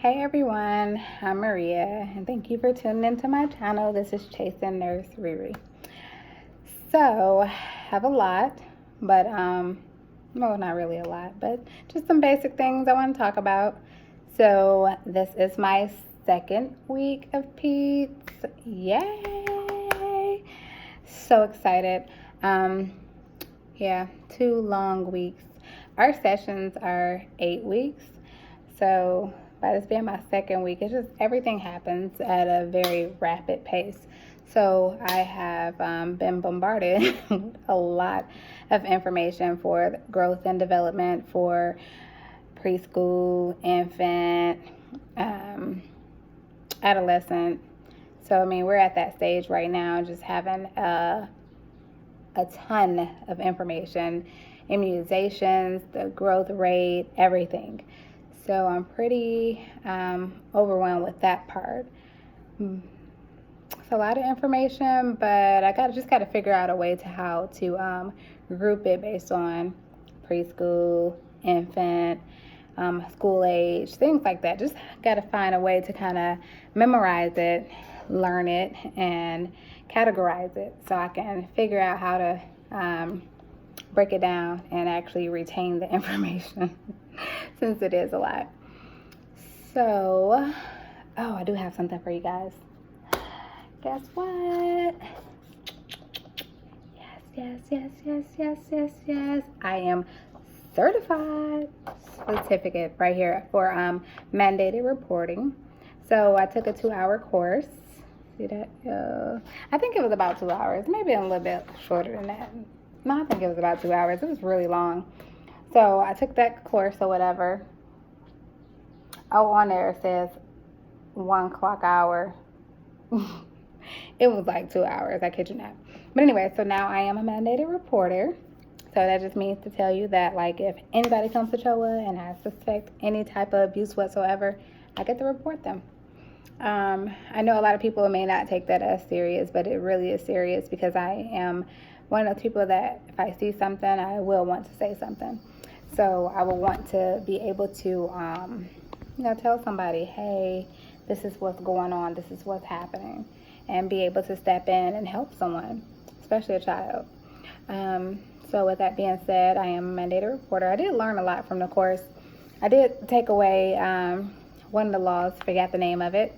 Hey everyone, I'm Maria, and thank you for tuning into my channel. This is Chasing Nurse Riri. So, I have a lot, but well, not really a lot, but just some basic things I want to talk about. So, this is my second week of PEDS. Yay! So excited. Yeah, 2 long weeks. Our sessions are 8 weeks, so by this being my second week, it's just everything happens at a very rapid pace. So I have been bombarded with a lot of information for growth and development for preschool, infant, adolescent. So I mean, we're at that stage right now, just having a ton of information, immunizations, the growth rate, everything. So I'm pretty overwhelmed with that part. It's a lot of information, but I just got to figure out a way to how to group it based on preschool, infant, school age, things like that. Just got to find a way to kind of memorize it, learn it, and categorize it so I can figure out how to break it down and actually retain the information since it is a lot. So, I do have something for you guys. Guess what? Yes. I am certified certificate right here for mandated reporting. So I took a 2-hour course. See that? I think it was about 2 hours, maybe a little bit shorter than that. No, I think it was about 2 hours. It was really long. So I took that course or whatever. Oh, on there it says 1 clock hour. It was like 2 hours, I kid you not. But anyway, so now I am a mandated reporter. So that just means to tell you that, like, if anybody comes to CHOA and I suspect any type of abuse whatsoever, I get to report them. I know a lot of people may not take that as serious, but it really is serious because I am one of those people that if I see something, I will want to say something. So I will want to be able to, tell somebody, hey, this is what's going on, this is what's happening, and be able to step in and help someone, especially a child. So with that being said, I am a mandated reporter. I did learn a lot from the course. I did take away one of the laws, forgot the name of it.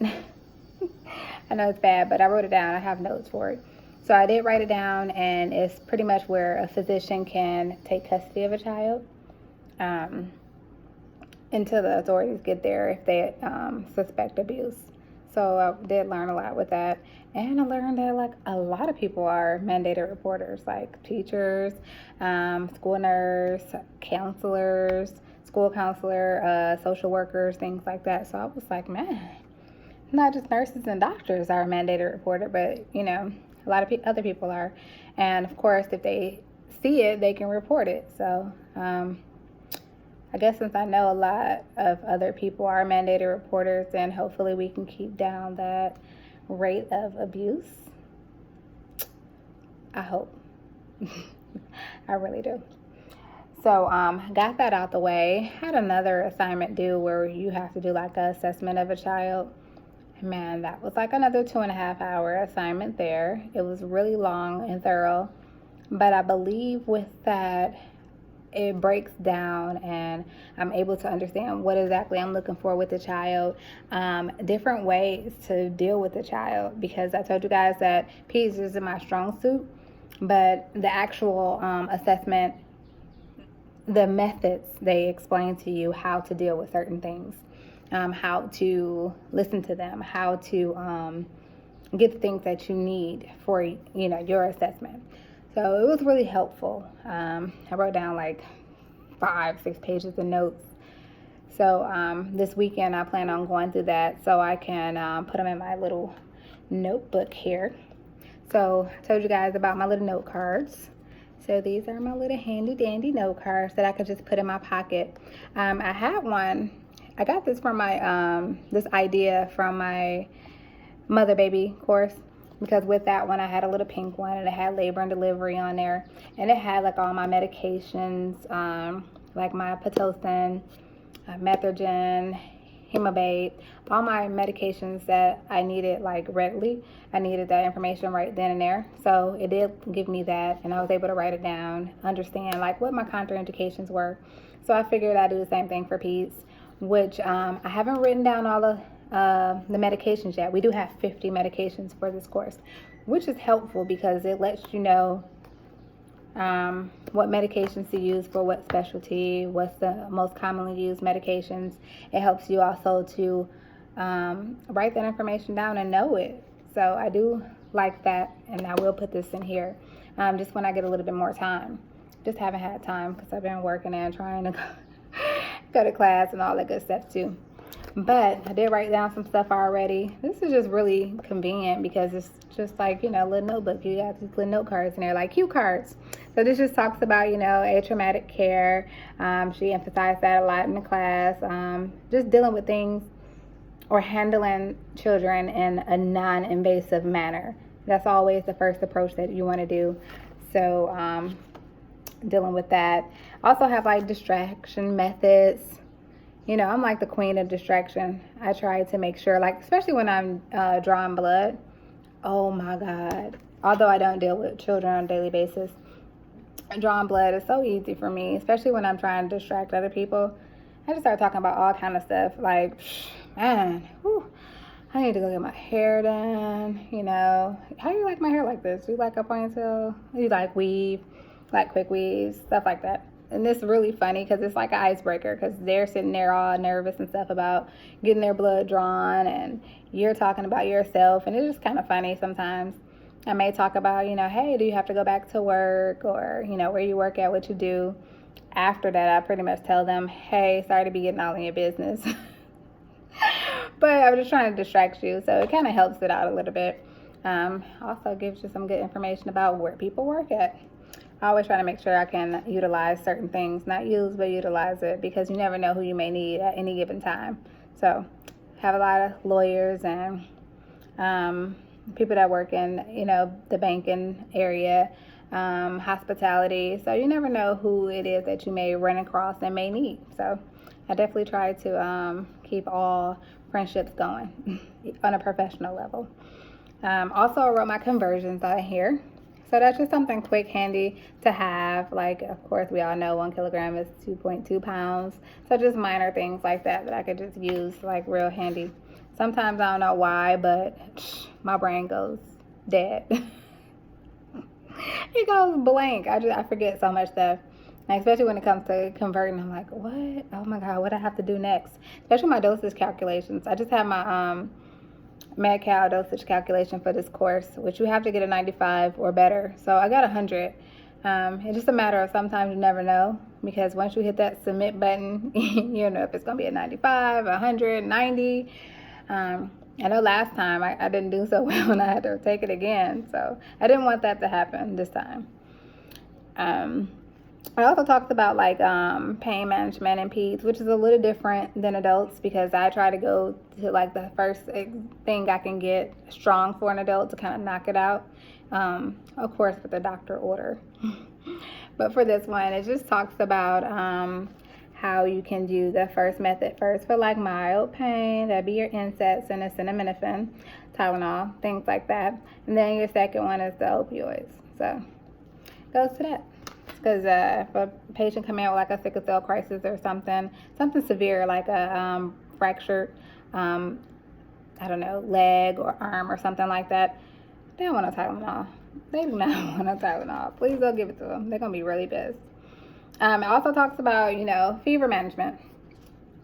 I know it's bad, but I wrote it down. I have notes for it. So I did write it down, and it's pretty much where a physician can take custody of a child until the authorities get there if they suspect abuse. So I did learn a lot with that. And I learned that, like, a lot of people are mandated reporters, like teachers, school nurse, counselors, school counselor, social workers, things like that. So I was like, man, not just nurses and doctors are a mandated reporter, but, a lot of other people are. And, of course, if they see it, they can report it. So I guess since I know a lot of other people are mandated reporters, then hopefully we can keep down that rate of abuse. I hope. I really do. So got that out the way. Had another assignment due where you have to do like an assessment of a child. Man, that was like another 2.5-hour assignment there. It was really long and thorough, but I believe with that it breaks down and I'm able to understand what exactly I'm looking for with the child, different ways to deal with the child, because I told you guys that PEDS isn't my strong suit, but the actual assessment, the methods, they explain to you how to deal with certain things, how to listen to them, how to get the things that you need for your assessment. So it was really helpful. I wrote down like 5-6 pages of notes. So this weekend I plan on going through that so I can put them in my little notebook here. So I told you guys about my little note cards. So these are my little handy dandy note cards that I could just put in my pocket. I had one. I got this from my this idea from my mother baby course, because with that one I had a little pink one and it had labor and delivery on there, and it had like all my medications, like my Pitocin, Metrogen, Hemabate, all my medications that I needed like readily. I needed that information right then and there. So it did give me that, and I was able to write it down, understand like what my contraindications were. So I figured I'd do the same thing for PEDS, which I haven't written down all of the medications yet. We do have 50 medications for this course, which is helpful because it lets you know what medications to use for what specialty, what's the most commonly used medications. It helps you also to write that information down and know it. So I do like that, and I will put this in here just when I get a little bit more time. Just haven't had time because I've been working and trying to go to class and all that good stuff too. But I did write down some stuff already. This is just really convenient because it's just like, you know, a little notebook. You got these little note cards in there, like cue cards. So this just talks about, you know, atraumatic care. She emphasized that a lot in the class. Just dealing with things or handling children in a non-invasive manner. That's always the first approach that you want to do. So dealing with that. Also have like distraction methods. You know, I'm like the queen of distraction. I try to make sure, like, especially when I'm drawing blood. Oh my God. Although I don't deal with children on a daily basis, drawing blood is so easy for me, especially when I'm trying to distract other people. I just start talking about all kind of stuff. Like, man, whew, I need to go get my hair done. You know, how do you like my hair like this? Do you like a ponytail? Do you like weave, like quick weaves, stuff like that? And it's really funny because it's like an icebreaker because they're sitting there all nervous and stuff about getting their blood drawn, and you're talking about yourself, and it's just kind of funny sometimes. I may talk about, you know, hey, do you have to go back to work, or, you know, where you work at, what you do. After that, I pretty much tell them, hey, sorry to be getting all in your business. But I'm just trying to distract you, so it kind of helps it out a little bit. Also gives you some good information about where people work at. I always try to make sure I can utilize certain things, not use, but utilize it, because you never know who you may need at any given time. So have a lot of lawyers and people that work in, you know, the banking area, hospitality. So you never know who it is that you may run across and may need. So I definitely try to keep all friendships going on a professional level. Also, I wrote my conversions out here. So that's just something quick, handy to have. Like, of course, we all know 1 kilogram is 2.2 pounds. So just minor things like that that I could just use, like, real handy. Sometimes I don't know why, but my brain goes dead. It goes blank. I forget so much stuff. And especially when it comes to converting, I'm like, what? Oh my God, what do I have to do next? Especially my dosage calculations. I just have my Med-Cal dosage calculation for this course, which you have to get a 95 or better. So I got 100. It's just a matter of sometimes you never know, because once you hit that submit button, you don't know if it's going to be a 95, 100, 90. I know last time I didn't do so well and I had to take it again. So I didn't want that to happen this time. I also talked about like pain management in peds, which is a little different than adults, because I try to go to like the first thing I can get strong for an adult to kind of knock it out, of course with the doctor order. But for this one, it just talks about how you can do the first method first for like mild pain. That'd be your NSAIDs and acetaminophen, Tylenol, things like that. And then your second one is the opioids. So it goes to that. Because if a patient come in with like a sickle cell crisis or something severe, like a fractured, I don't know, leg or arm or something like that, they don't want a Tylenol. They do not want a Tylenol. Please don't give it to them. They're going to be really pissed. It also talks about, you know, fever management.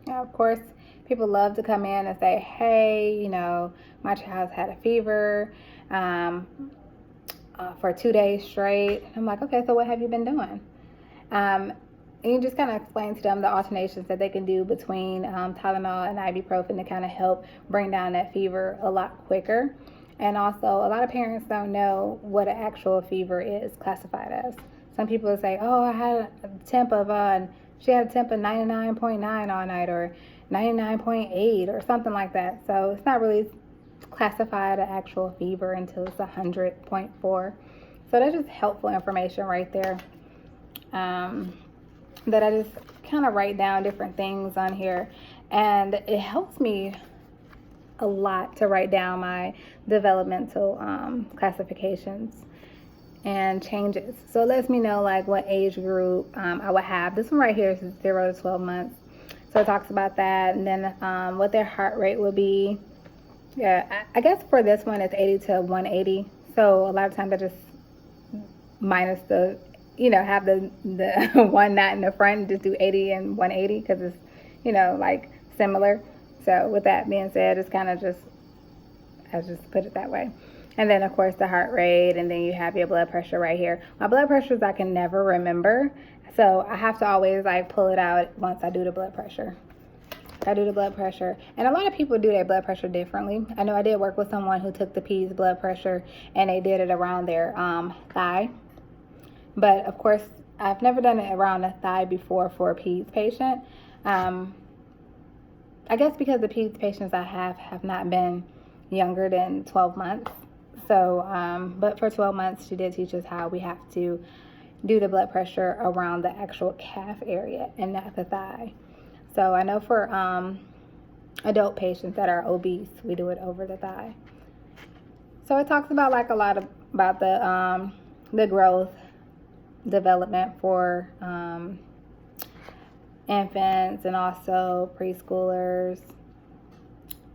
Now, of course, people love to come in and say, hey, you know, my child's had a fever for 2 days straight. I'm like, okay, so what have you been doing? And you just kind of explain to them the alternations that they can do between Tylenol and ibuprofen to kind of help bring down that fever a lot quicker. And also, a lot of parents don't know what an actual fever is classified as. Some people will say, oh, I had a temp of, she had a temp of 99.9 all night, or 99.8 or something like that. So it's not really classified an actual fever until it's 100.4. So that's just helpful information right there. That I just kind of write down different things on here. And it helps me a lot to write down my developmental classifications and changes. So it lets me know like what age group I would have. This one right here is 0 to 12 months. So it talks about that, and then what their heart rate would be. Yeah, I guess for this one it's 80 to 180. So a lot of times I just minus the, have the one not in the front and just do 80 and 180 because it's, like similar. So with that being said, it's kind of I just put it that way. And then of course the heart rate, and then you have your blood pressure right here. My blood pressures I can never remember, so I have to always like pull it out once I do the blood pressure. I do the blood pressure, and a lot of people do their blood pressure differently. I know I did work with someone who took the PEDS blood pressure, and they did it around their thigh. But of course, I've never done it around the thigh before for a PEDS patient. I guess because the PEDS patients I have not been younger than 12 months. So, but for 12 months, she did teach us how we have to do the blood pressure around the actual calf area and not the thigh. So I know for adult patients that are obese, we do it over the thigh. So it talks about like a lot about the growth development for infants and also preschoolers.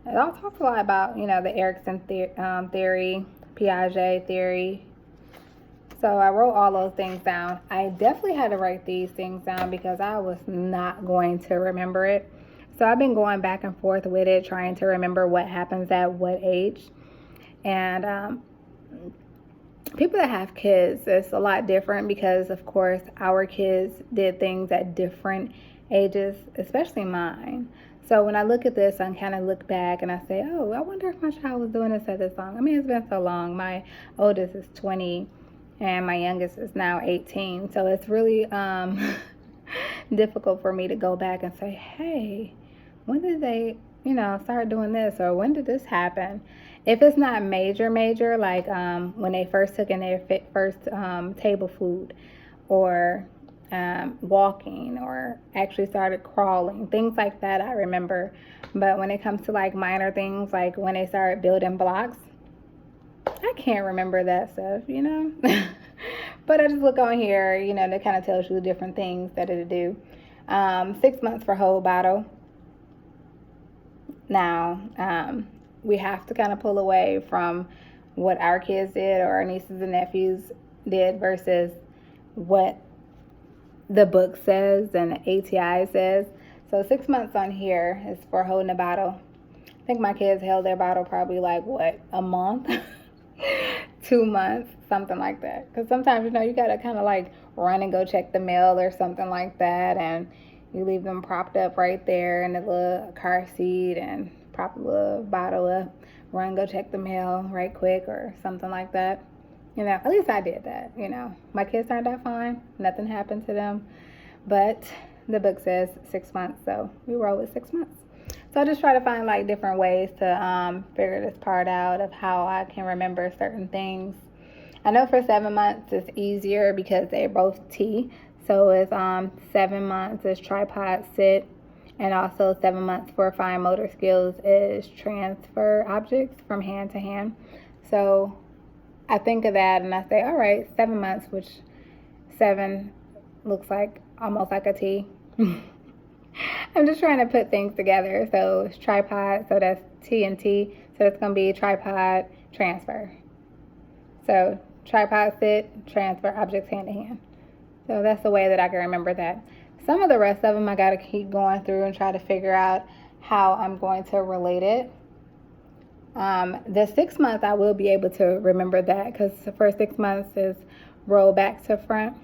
It also talks a lot about, the Erickson theory, Piaget theory. So I wrote all those things down. I definitely had to write these things down because I was not going to remember it. So I've been going back and forth with it, trying to remember what happens at what age. And people that have kids, it's a lot different because, of course, our kids did things at different ages, especially mine. So when I look at this, I kind of look back and I say, oh, I wonder if my child was doing this at this long. I mean, it's been so long. My oldest is 20 and my youngest is now 18. So it's really difficult for me to go back and say, hey, when did they, start doing this, or when did this happen? If it's not major, like when they first took in their first table food, or walking, or actually started crawling, things like that I remember. But when it comes to like minor things, like when they started building blocks, I can't remember that stuff, But I just look on here, that kind of tells you different things that it'll do. 6 months for whole bottle. Now, we have to kind of pull away from what our kids did or our nieces and nephews did versus what the book says and the ATI says. So 6 months on here is for holding a bottle. I think my kids held their bottle probably like, a month? 2 months, something like that. Because sometimes, you got to kind of like run and go check the mail or something like that. And you leave them propped up right there in the little car seat and prop the little bottle up, run, go check the mail right quick or something like that. At least I did that, My kids turned out fine. Nothing happened to them. But the book says 6 months, so we roll with 6 months. So I just try to find like different ways to figure this part out of how I can remember certain things. I know for 7 months it's easier because they're both T. So it's 7 months is tripod sit, and also 7 months for fine motor skills is transfer objects from hand to hand. So I think of that and I say, all right, 7 months, which 7 looks like almost like a T. I'm just trying to put things together. So it's tripod, so that's T and T. So it's going to be tripod transfer. So tripod sit, transfer objects hand to hand. So that's the way that I can remember that. Some of the rest of them I got to keep going through and try to figure out how I'm going to relate it. The 6 months I will be able to remember that because the first 6 months is roll back to front.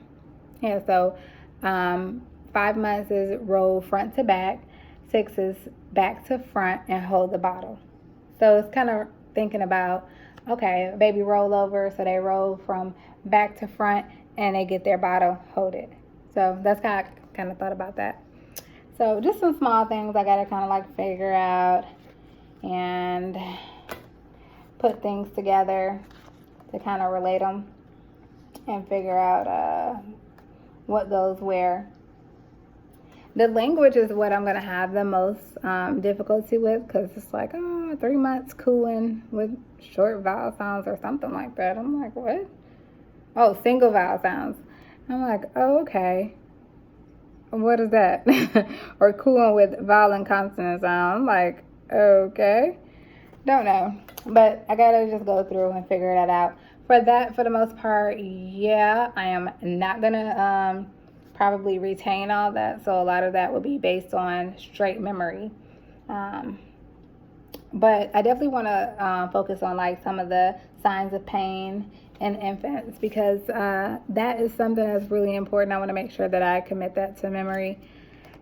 Yeah, so 5 months is roll front to back. 6 is back to front and hold the bottle. So it's kind of thinking about, okay, baby roll over, so they roll from back to front and they get their bottle, hold it. So that's how I kind of thought about that. So just some small things I got to kind of like figure out and put things together to kind of relate them and figure out what goes where. The language is what I'm going to have the most difficulty with, because it's like, 3 months cooing with short vowel sounds or something like that. I'm like, what? Oh, single vowel sounds. I'm like, oh, okay. What is that? Or cooing with vowel and consonant sound. I'm like, okay. Don't know. But I got to just go through and figure that out. For the most part, yeah, I am not going to probably retain all that. So a lot of that will be based on straight memory. But I definitely want to focus on like some of the signs of pain in infants, because that is something that's really important. I want to make sure that I commit that to memory.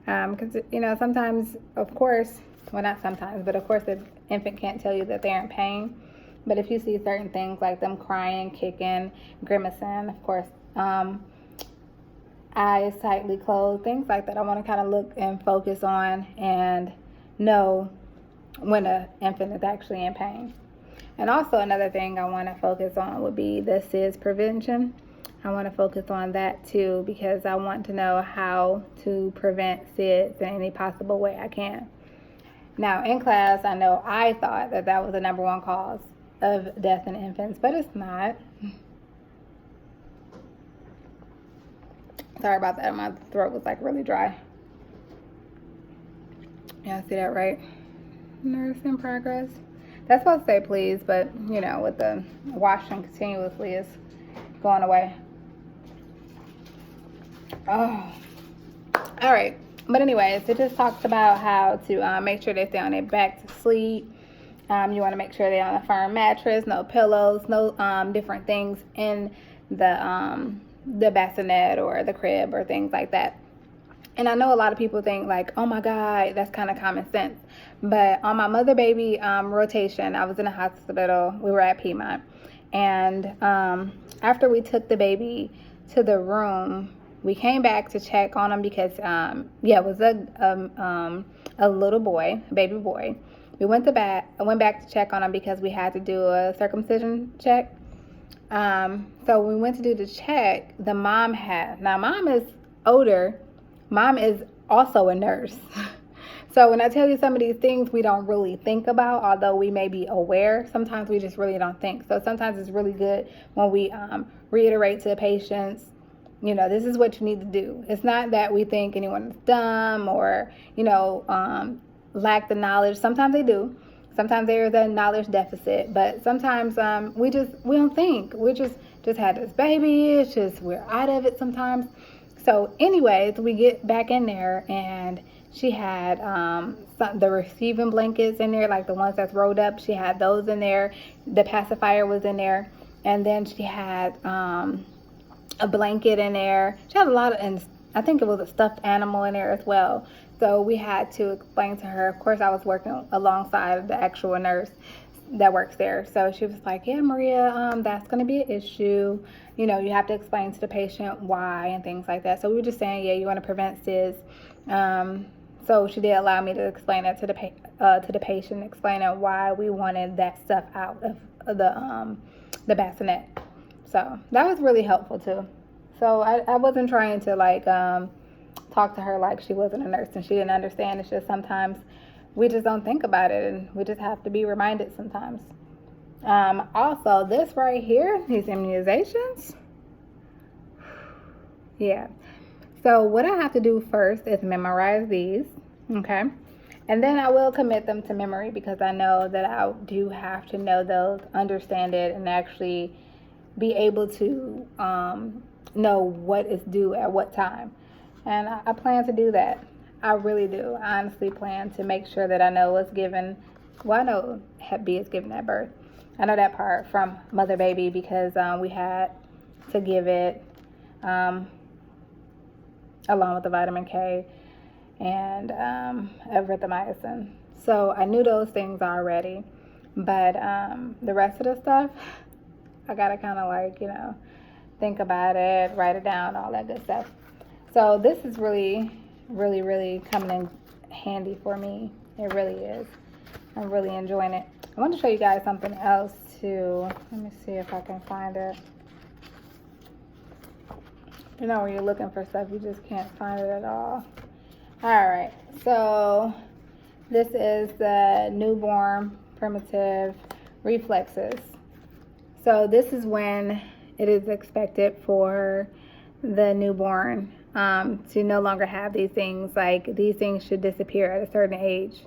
Because, sometimes, of course, well, not sometimes, but of course the infant can't tell you that they're in pain. But if you see certain things like them crying, kicking, grimacing, of course, eyes tightly closed, things like that, I want to kind of look and focus on and know when an infant is actually in pain. And also another thing I want to focus on would be the SIDS prevention. I want to focus on that too, because I want to know how to prevent SIDS in any possible way I can. Now, in class, I know I thought that was the number one cause of death in infants, but it's not. Sorry about that. My throat was like really dry. Yeah, see that, right? Nurse in progress. That's supposed to say please, but with the washing continuously is going away. Oh, all right. But anyways, it just talks about how to make sure they stay on their back to sleep. You want to make sure they're on a firm mattress, no pillows, no different things in the bassinet or the crib or things like that. And I know a lot of people think like, oh my God, that's kind of common sense. But on my mother baby rotation, I was in a hospital. We were at Piedmont. And after we took the baby to the room, we came back to check on him because, it was a little boy, a baby boy. I went back to check on him because we had to do a circumcision check. So we went to do the check. The mom is older. Mom is also a nurse. So when I tell you some of these things we don't really think about, although we may be aware, sometimes we just really don't think. So sometimes it's really good when we reiterate to the patients, this is what you need to do. It's not that we think anyone is dumb or, lack the knowledge. Sometimes they do. Sometimes there is a knowledge deficit, but sometimes we don't think. We just had this baby. It's just we're out of it sometimes. So anyways, we get back in there and she had the receiving blankets in there, like the ones that's rolled up. She had those in there. The pacifier was in there. And then she had a blanket in there. She had a lot of, and I think it was a stuffed animal in there as well. So we had to explain to her. Of course, I was working alongside the actual nurse that works there. So she was like, yeah, Maria, that's going to be an issue. You have to explain to the patient why and things like that. So we were just saying, yeah, you want to prevent SIDS. So she did allow me to explain that to the patient, explaining why we wanted that stuff out of the bassinet. So that was really helpful too. So I wasn't trying to talk to her like she wasn't a nurse and she didn't understand. It's just sometimes we just don't think about it and we just have to be reminded sometimes. Also, this right here, these immunizations. Yeah. So what I have to do first is memorize these, okay? And then I will commit them to memory because I know that I do have to know those, understand it, and actually be able to know what is due at what time. And I plan to do that. I really do. I honestly plan to make sure that I know what's given. Well, I know Hep B is given at birth. I know that part from mother baby because we had to give it along with the vitamin K and erythromycin. So I knew those things already. But the rest of the stuff, I got to kind of think about it, write it down, all that good stuff. So this is really, really, really coming in handy for me. It really is. I'm really enjoying it. I want to show you guys something else too. Let me see if I can find it. When you're looking for stuff, you just can't find it at all. All right, so this is the newborn primitive reflexes. So this is when it is expected for the newborn to no longer have these things. Like, these things should disappear at a certain age.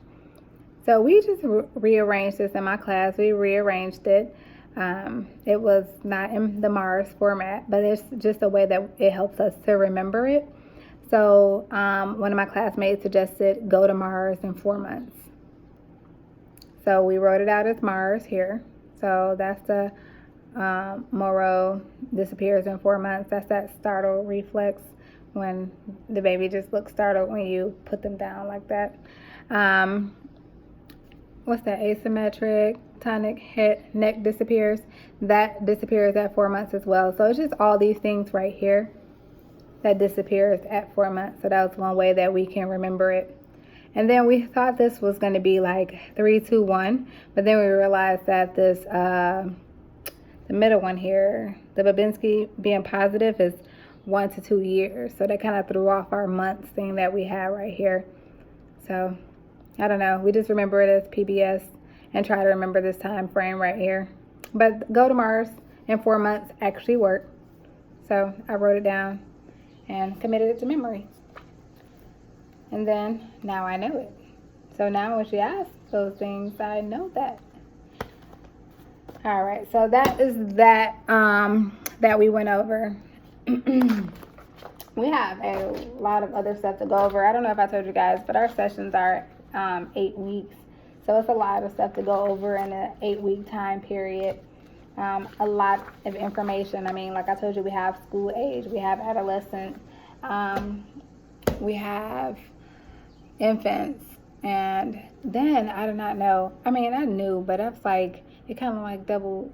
So we just rearranged this in my class. We rearranged it. It was not in the Mars format, but it's just a way that it helps us to remember it. So one of my classmates suggested go to Mars in 4 months. So we wrote it out as Mars here. So that's the Moro disappears in 4 months. That's that startle reflex, when the baby just looks startled when you put them down like that. What's that? Asymmetric tonic head neck disappears. That disappears at 4 months as well. So it's just all these things right here that disappears at 4 months. So that was one way that we can remember it. And then we thought this was going to be like 3, 2, 1, but then we realized that this the middle one here, the Babinski being positive, is 1 to 2 years. So that kind of threw off our months thing that we have right here. So I don't know. We just remember it as PBS and try to remember this time frame right here. But go to Mars in 4 months actually worked. So I wrote it down and committed it to memory. And then now I know it. So now when she asks those things, I know that. All right, so that is that that we went over. We have a lot of other stuff to go over. I don't know if I told you guys, but our sessions are 8 weeks. So it's a lot of stuff to go over in an 8-week time period. A lot of information. I mean, like I told you, we have school age, we have adolescent, we have infants, and then I did not know. I mean, I knew, but I was like, it kind of like double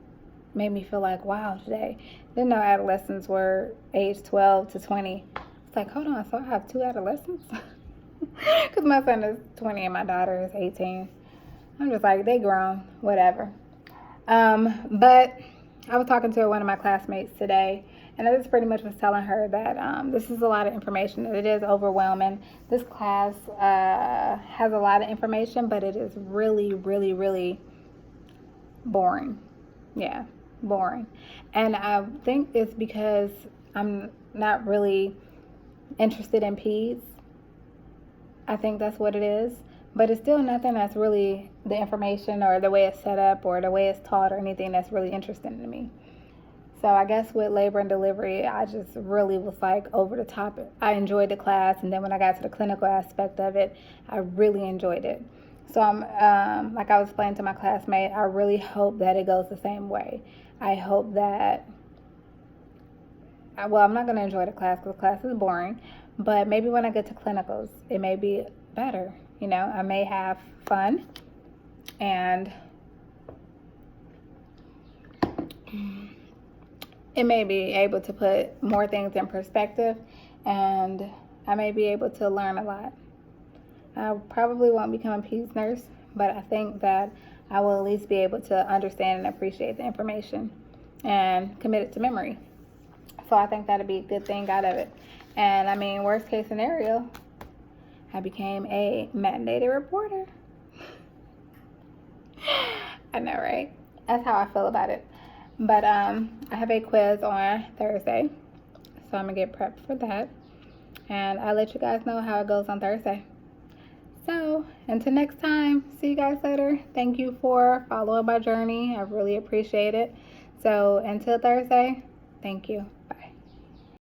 made me feel like, wow, today. Didn't know adolescents were age 12 to 20. It's like, hold on, so I have 2 adolescents? Because my son is 20 and my daughter is 18. I'm just like, they grown, whatever. But I was talking to one of my classmates today, and I just pretty much was telling her that this is a lot of information. It is overwhelming. This class has a lot of information, but it is really, really, really boring. Yeah, boring. And I think it's because I'm not really interested in PEDS. I think that's what it is. But it's still nothing that's really the information or the way it's set up or the way it's taught or anything that's really interesting to me. So I guess with labor and delivery, I just really was like over the top. I enjoyed the class, and then when I got to the clinical aspect of it, I really enjoyed it. So I'm like I was explaining to my classmate, I really hope that it goes the same way. I hope that, well, I'm not going to enjoy the class because the class is boring, but maybe when I get to clinicals, it may be better. You know, I may have fun, and it may be able to put more things in perspective, and I may be able to learn a lot. I probably won't become a PEDS nurse, but I think that I will at least be able to understand and appreciate the information and commit it to memory. So I think that'd be a good thing out of it. And I mean, worst case scenario, I became a mandated reporter. I know, right? That's how I feel about it. But I have a quiz on Thursday, so I'm gonna get prepped for that, and I'll let you guys know how it goes on Thursday. So until next time, see you guys later. Thank you for following my journey. I really appreciate it. So until Thursday, thank you.